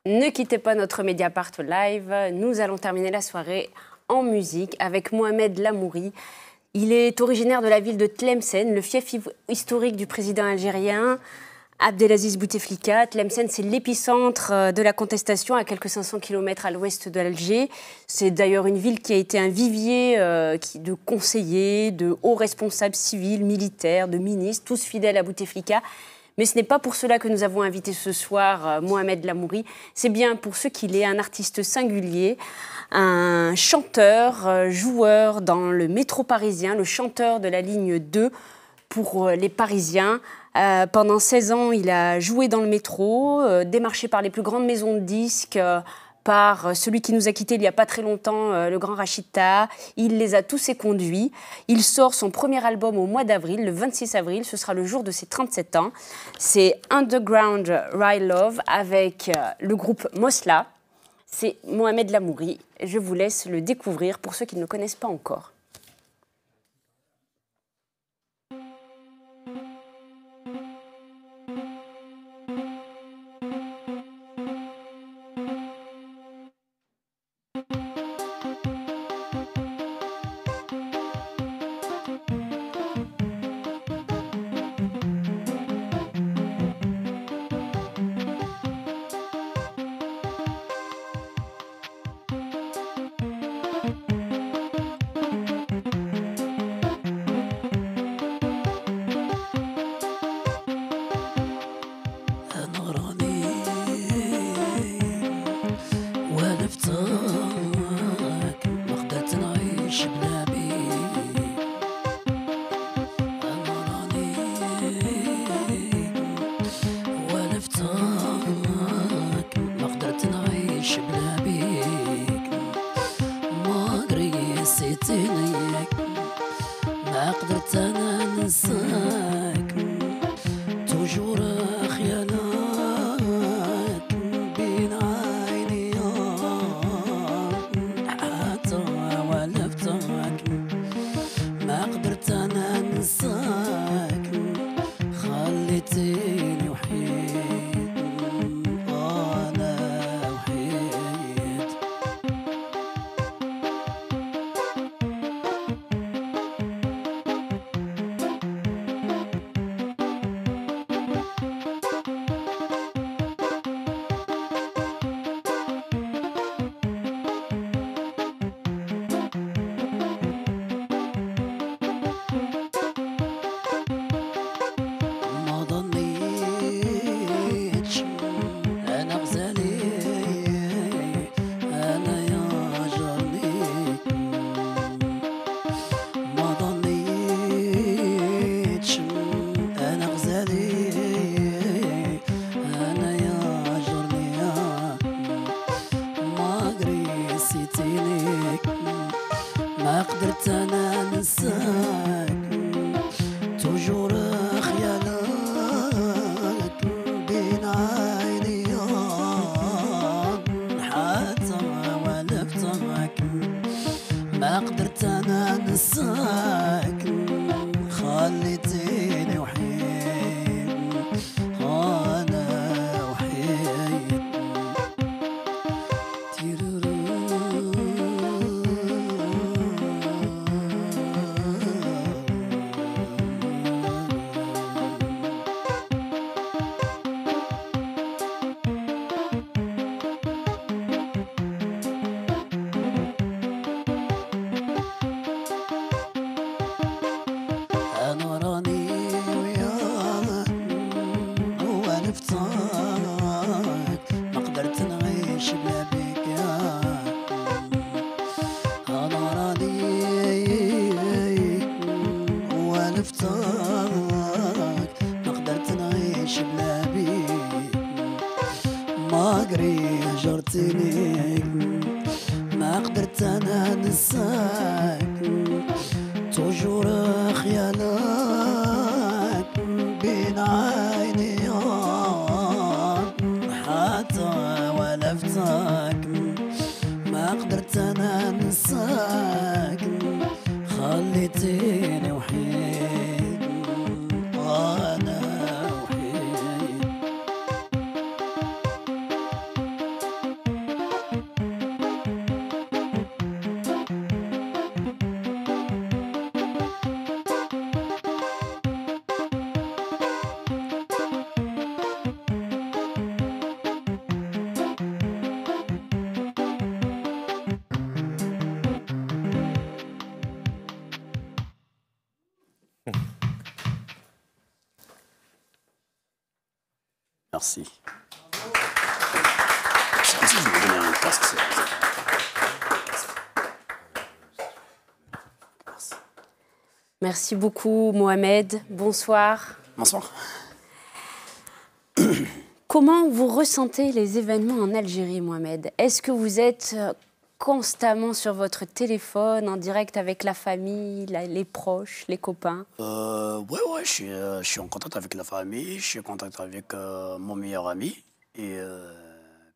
Ne quittez pas notre Mediapart Live. Nous allons terminer la soirée en musique avec Mohamed Lamouri. Il est originaire de la ville de Tlemcen, le fief historique du président algérien Abdelaziz Bouteflika. Tlemcen, c'est l'épicentre de la contestation à quelques 500 km à l'ouest d'Alger. C'est d'ailleurs une ville qui a été un vivier de conseillers, de hauts responsables civils, militaires, de ministres, tous fidèles à Bouteflika. Mais ce n'est pas pour cela que nous avons invité ce soir Mohamed Lamouri. C'est bien pour ce qu'il est, un artiste singulier, un chanteur, joueur dans le métro parisien, le chanteur de la ligne 2 pour les Parisiens. Pendant 16 ans, il a joué dans le métro, démarché par les plus grandes maisons de disques, par celui qui nous a quittés il n'y a pas très longtemps, le grand Rachid Taha. Il les a tous éconduits. Il sort son premier album au mois d'avril, le 26 avril. Ce sera le jour de ses 37 ans. C'est Underground Rail Love avec le groupe Mosla. C'est Mohamed Lamouri. Je vous laisse le découvrir pour ceux qui ne le connaissent pas encore. Merci. C'est comme si je me donnais un casque. Merci beaucoup, Mohamed. Bonsoir. Bonsoir. Comment vous ressentez les événements en Algérie, Mohamed? Est-ce que vous êtes constamment sur votre téléphone, en direct avec la famille, les proches, les copains? Ouais, je suis en contact avec la famille, je suis en contact avec mon meilleur ami. Et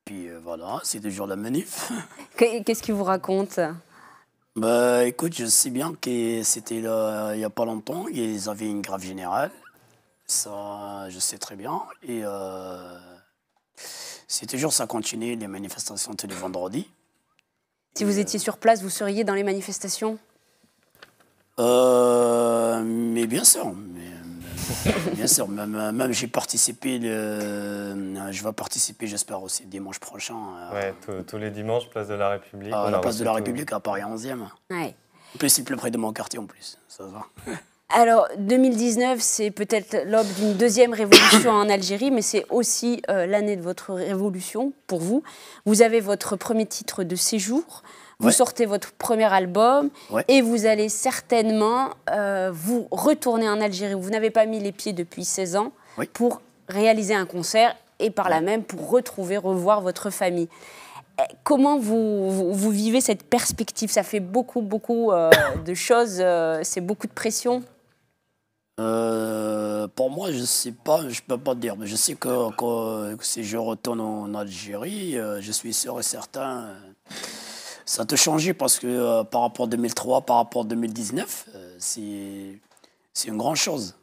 puis voilà, c'est toujours la manif. Qu'est-ce qu'il vous raconte? Bah écoute, je sais bien que c'était là, il n'y a pas longtemps, ils avaient une grève générale. Ça, je sais très bien. Et c'est toujours ça continue, les manifestations tous les vendredis. Si vous étiez sur place, vous seriez dans les manifestations? Mais bien sûr, bien sûr, même j'ai participé, je vais participer, j'espère aussi dimanche prochain. Ouais, tous les dimanches, place de la République. À la place de la République à Paris 11e. Ouais. En plus, c'est plus près de mon quartier en plus, ça va. Alors, 2019, c'est peut-être l'aube d'une deuxième révolution en Algérie, mais c'est aussi l'année de votre révolution pour vous. Vous avez votre premier titre de séjour, vous sortez votre premier album, et vous allez certainement vous retourner en Algérie. Vous n'avez pas mis les pieds depuis 16 ans pour réaliser un concert et par là même pour revoir votre famille. Comment vous vivez cette perspective? Ça fait beaucoup de choses, c'est beaucoup de pression. Pour moi, je sais pas, je peux pas dire, mais je sais que si je retourne en Algérie, je suis sûr et certain, ça a tout changé parce que par rapport à 2003, par rapport à 2019, c'est une grande chose.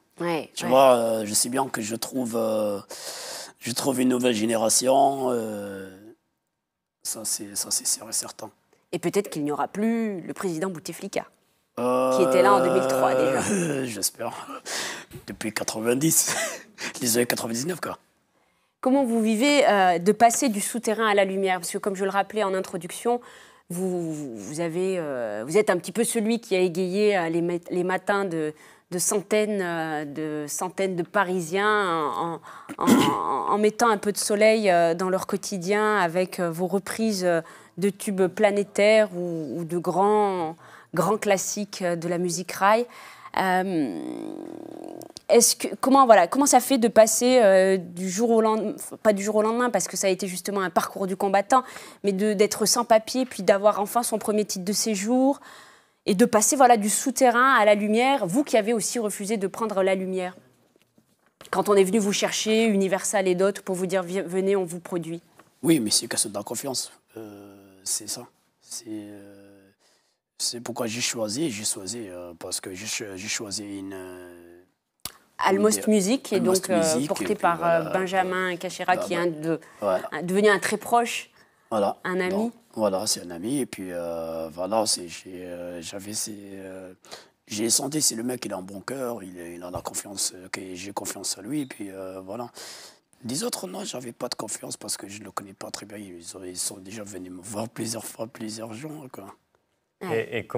Tu vois, je sais bien que je trouve une nouvelle génération, ça c'est sûr et certain. Et peut-être qu'il n'y aura plus le président Bouteflika. Qui était là en 2003 déjà. J'espère. Depuis 90, les années 99 quoi. Comment vous vivez de passer du souterrain à la lumière? Parce que comme je le rappelais en introduction, vous êtes un petit peu celui qui a égayé les matins de centaines de Parisiens en mettant un peu de soleil dans leur quotidien avec vos reprises de tubes planétaires ou de grands classiques de la musique raï. Comment ça fait de passer du jour au lendemain, pas du jour au lendemain parce que ça a été justement un parcours du combattant, mais d'être sans papier puis d'avoir enfin son premier titre de séjour et de passer du souterrain à la lumière, vous qui avez aussi refusé de prendre la lumière quand on est venu vous chercher, Universal et d'autres, pour vous dire venez, on vous produit. Oui, mais c'est casse de la confiance, c'est ça. C'est pourquoi j'ai choisi parce que j'ai choisi une... Almost Music, qui est donc porté par Benjamin Cachera, qui est devenu un très proche, un ami. Donc, voilà, c'est un ami. Et puis, j'ai senti, c'est le mec, il a un bon cœur, il a la confiance, j'ai confiance en lui. Et puis, voilà. Les autres, non, j'avais pas de confiance parce que je ne le connais pas très bien. Ils sont déjà venus me voir plusieurs fois, plusieurs jours, quoi.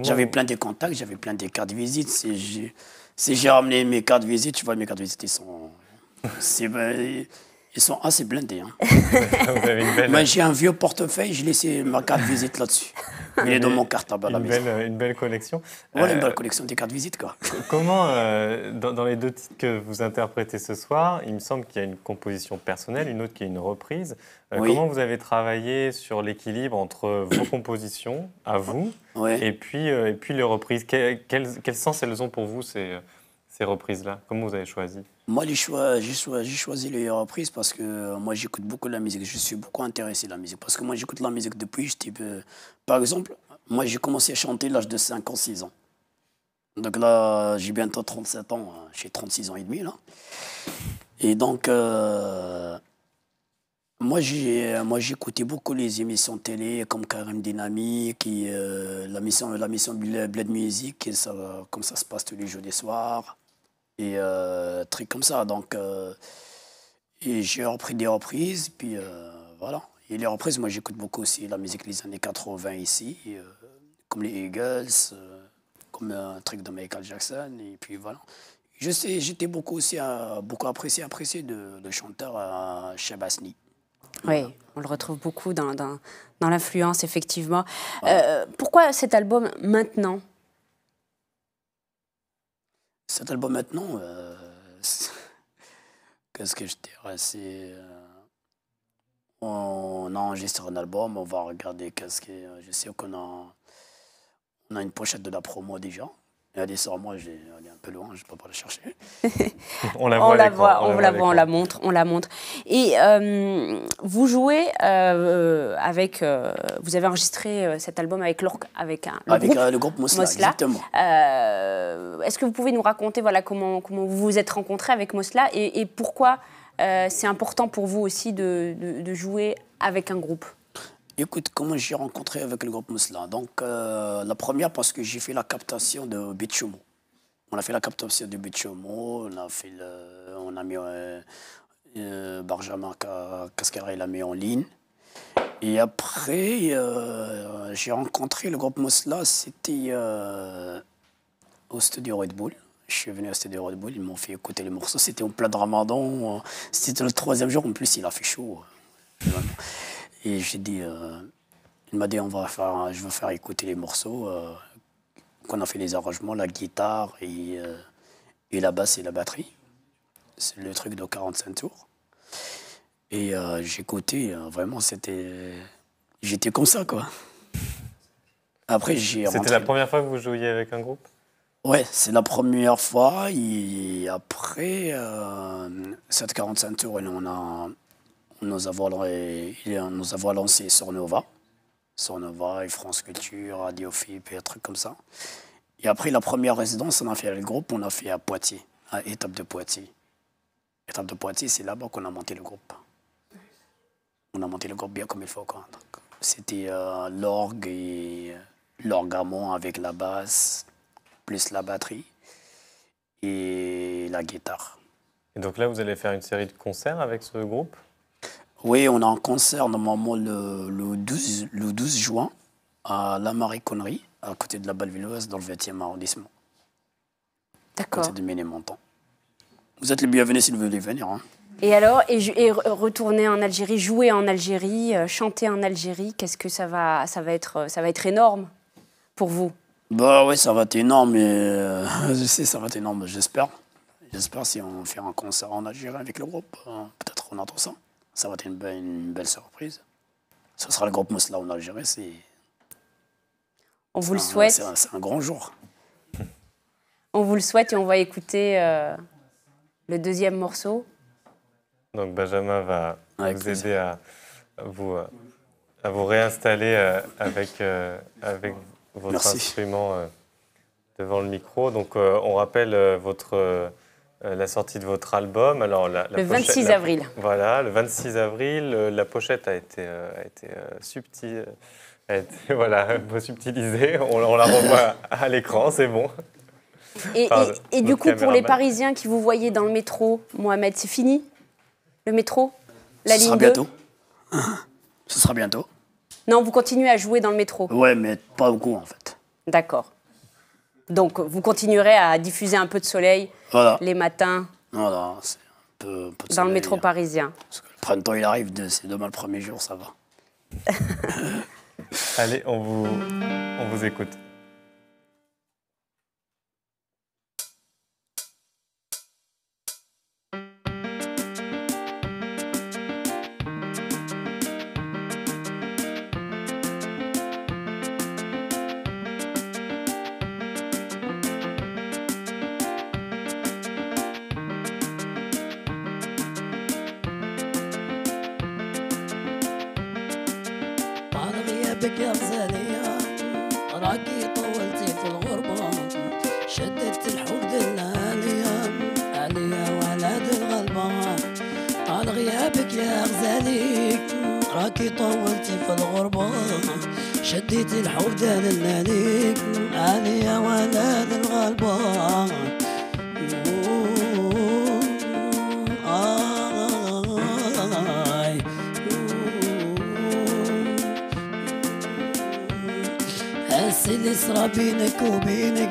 J'avais plein de contacts, j'avais plein de cartes de visite. Si j'ai ramené mes cartes de visite, tu vois, mes cartes de visite, ils sont assez blindés. Hein. Vous avez une belle... Moi, j'ai un vieux portefeuille, j'ai laissé ma carte de visite là-dessus. Il est dans mon cartable à la maison. Une belle collection. Voilà, une belle collection de cartes de visite, quoi. Comment, dans les deux titres que vous interprétez ce soir, il me semble qu'il y a une composition personnelle, une autre qui est une reprise. Comment vous avez travaillé sur l'équilibre entre vos compositions, à vous, et puis les reprises? Quel sens elles ont pour vous, ces reprises-là? Comment vous avez choisi? Moi, j'ai choisi les reprises parce que moi, j'écoute beaucoup de la musique. Je suis beaucoup intéressé à la musique. Parce que moi, j'écoute la musique depuis, par exemple, moi, j'ai commencé à chanter à l'âge de 5 ans, 6 ans. Donc là, j'ai bientôt 37 ans. J'ai 36 ans et demi, là. Et donc, moi, j'écoutais beaucoup les émissions télé comme Karim Dynamique, la mission Bled Music, comme ça se passe tous les jours des soirs. Et trucs comme ça. Donc, et j'ai repris des reprises, puis voilà. Et les reprises, moi, j'écoute beaucoup aussi la musique des années 80 ici, comme les Eagles, comme un truc de Michael Jackson, et puis voilà. J'étais beaucoup aussi beaucoup apprécié de chanteur Shabasni. Oui, on le retrouve beaucoup dans l'influence, effectivement. Pourquoi cet album maintenant? Cet album maintenant, qu'est-ce que je dirais? On enregistre un album, on va regarder je sais on a une pochette de la promo déjà. Et elle est sur moi, elle est un peu loin, je ne peux pas la chercher. On la voit, on la montre. Et vous jouez avec... vous avez enregistré cet album avec le groupe Mosla, exactement. Est-ce que vous pouvez nous raconter comment vous vous êtes rencontrés avec Mosla et pourquoi c'est important pour vous aussi de jouer avec un groupe? Écoute, comment j'ai rencontré avec le groupe Mosla? Donc, la première, parce que j'ai fait la captation de Bitchomo. On a fait la captation de Bitchomo, on a mis Benjamin Cascara, il l'a mis en ligne. Et après, j'ai rencontré le groupe Mosla, c'était au studio Red Bull. Je suis venu au studio Red Bull, ils m'ont fait écouter les morceaux. C'était en plein de Ramadan, c'était le 3e jour, en plus il a fait chaud. Et j'ai dit, il m'a dit, je vais faire écouter les morceaux, qu'on a fait les arrangements, la guitare et la basse et la batterie. C'est le truc de 45 tours. Et j'ai écouté, vraiment, j'étais comme ça, quoi. Après, C'était la première fois que vous jouiez avec un groupe? Ouais, c'est la première fois. Et après, cette 45 tours, nous avons lancé Sornova et France Culture, Radio FIP et des trucs comme ça. Et après la première résidence, on a fait le groupe, on a fait à Poitiers, à Étape de Poitiers. Étape de Poitiers, c'est là-bas qu'on a monté le groupe. On a monté le groupe bien comme il faut, quoi. C'était l'orgue l'orgamon avec la basse, plus la batterie et la guitare. Et donc là, vous allez faire une série de concerts avec ce groupe? Oui, on a un concert normalement le 12 juin à la Marie-Connerie, à côté de la Bellevilloise, dans le 20e arrondissement. D'accord. À côté de Ménémontant. Vous êtes les bienvenus si vous voulez venir. Hein. Et alors, retourner en Algérie, jouer en Algérie, chanter en Algérie, qu'est-ce que ça va être énorme pour vous? Bah oui, ça va être énorme, mais je sais, ça va être énorme, j'espère. J'espère si on fait un concert en Algérie avec le groupe, peut-être on attend ça. Ça va être une belle surprise. Ce sera le groupe Mosla en Algérie. On vous le souhaite. C'est un grand jour. On vous le souhaite et on va écouter le deuxième morceau. Donc Benjamin va vous aider à vous réinstaller avec votre instrument devant le micro. Donc on rappelle la sortie de votre album. Alors, le 26 avril. Voilà, le 26 avril. La pochette a été subtilisée. On la revoit à l'écran, c'est bon. Et du coup, pour les Parisiens qui vous voyaient dans le métro, Mohamed, c'est fini? Le métro? La ligne 2? Ce sera bientôt. Non, vous continuez à jouer dans le métro? Ouais, mais pas beaucoup, en fait. D'accord. Donc, vous continuerez à diffuser un peu de soleil les matins c'est un peu de soleil, dans le métro parisien. Parce que le printemps, il arrive, c'est demain le premier jour, ça va. Allez, on vous écoute. بك يا غزالية راكي طولتي في الغربة شدت الحوق دلالية عليا ولاد الغلبة طال غيابك يا غزالي راكي طولتي في الغربة شديت الحوق دلاليك عليا ولاد الغلبة اللي صرا بينك وبينك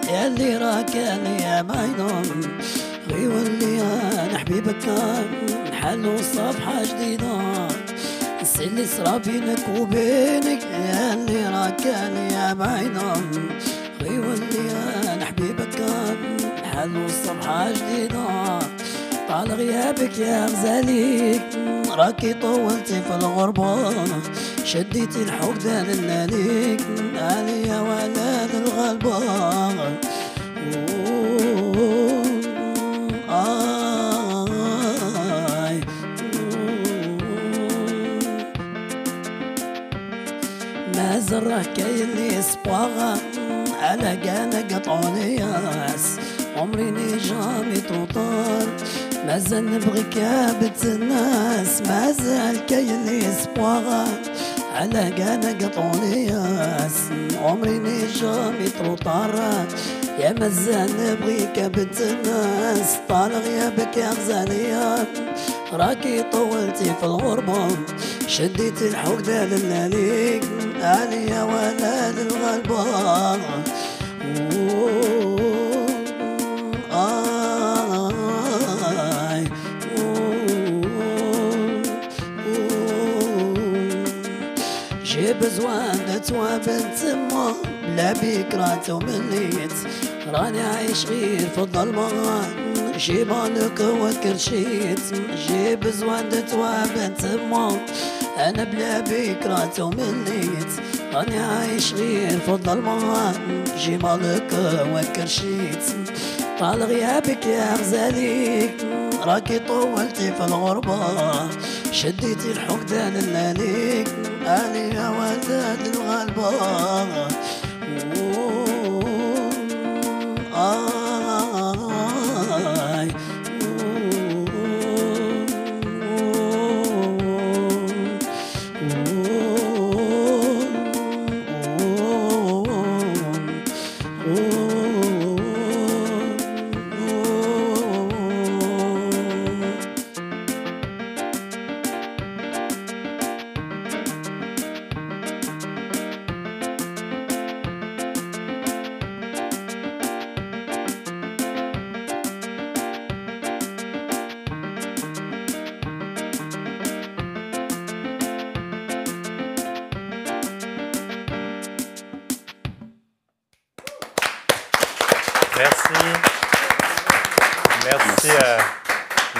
يا اللي راكان يا ماينوم غيولي انا حبيبك كان نحلو صفحة جديدة نسي اللي صرا بينك وبينك يا اللي راكان يا ماينوم غيولي انا حبيبك كان نحلو صفحة جديدة طال غيابك يا غزاليك راكي طولتي في الغربة شديتي الحقدة للاليك عليا ولا للغلبة ما زره كاين لي سباغا على كانا قطعوني ياس عمري نجامي طوطال مازال نبغيك يا بنت الناس مازال كاين لي سباغا على كانا قطعوني ياس عمري نجامي طوطال يا مازال نبغيك يا بنت الناس طال غيابك يا غزالية راكي طولتي في الغربة شديتي الحقدة للاليك عليا ولا للغلبة جيب زوان توابن تما بلا بكرات ومليت راني عايش غير في الظلمة جيبانك وكرشيت جيب زوان توابن تما انا بلا بكرات ومليت راني عايش غير في الظلمة جيبانك وكرشيت طال غيابك يا غزاليك راكي طولتي في الغربة شديتي الحقدة للاليك عليا ولاد الغلبة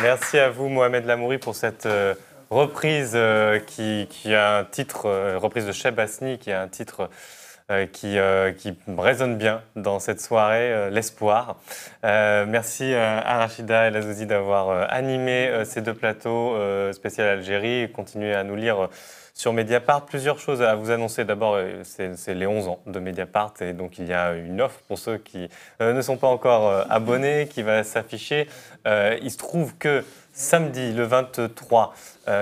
Merci à vous, Mohamed Lamouri, pour cette reprise qui a un titre, reprise de Cheb Asni, qui a un titre qui résonne bien dans cette soirée, l'espoir. Merci à Rachida El Azouzi d'avoir animé ces deux plateaux spécial Algérie. Continuez à nous lire sur Mediapart. Plusieurs choses à vous annoncer. D'abord, c'est les 11 ans de Mediapart et donc il y a une offre pour ceux qui ne sont pas encore abonnés qui va s'afficher. Il se trouve que samedi, le 23,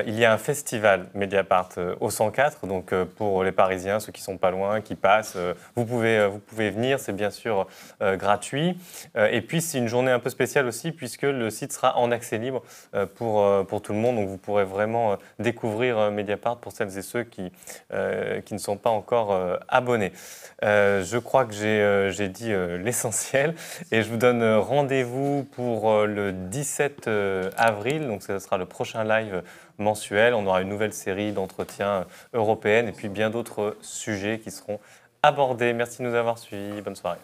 il y a un festival Mediapart au 104. Donc pour les Parisiens, ceux qui ne sont pas loin, qui passent, vous pouvez venir. C'est bien sûr gratuit. Et puis c'est une journée un peu spéciale aussi puisque le site sera en accès libre pour tout le monde. Donc vous pourrez vraiment découvrir Mediapart pour celles et ceux qui ne sont pas encore abonnés. Je crois que j'ai dit l'essentiel et je vous donne rendez-vous pour le 17 avril. Donc ce sera le prochain live mensuel. On aura une nouvelle série d'entretiens européennes et puis bien d'autres sujets qui seront abordés. Merci de nous avoir suivis. Bonne soirée.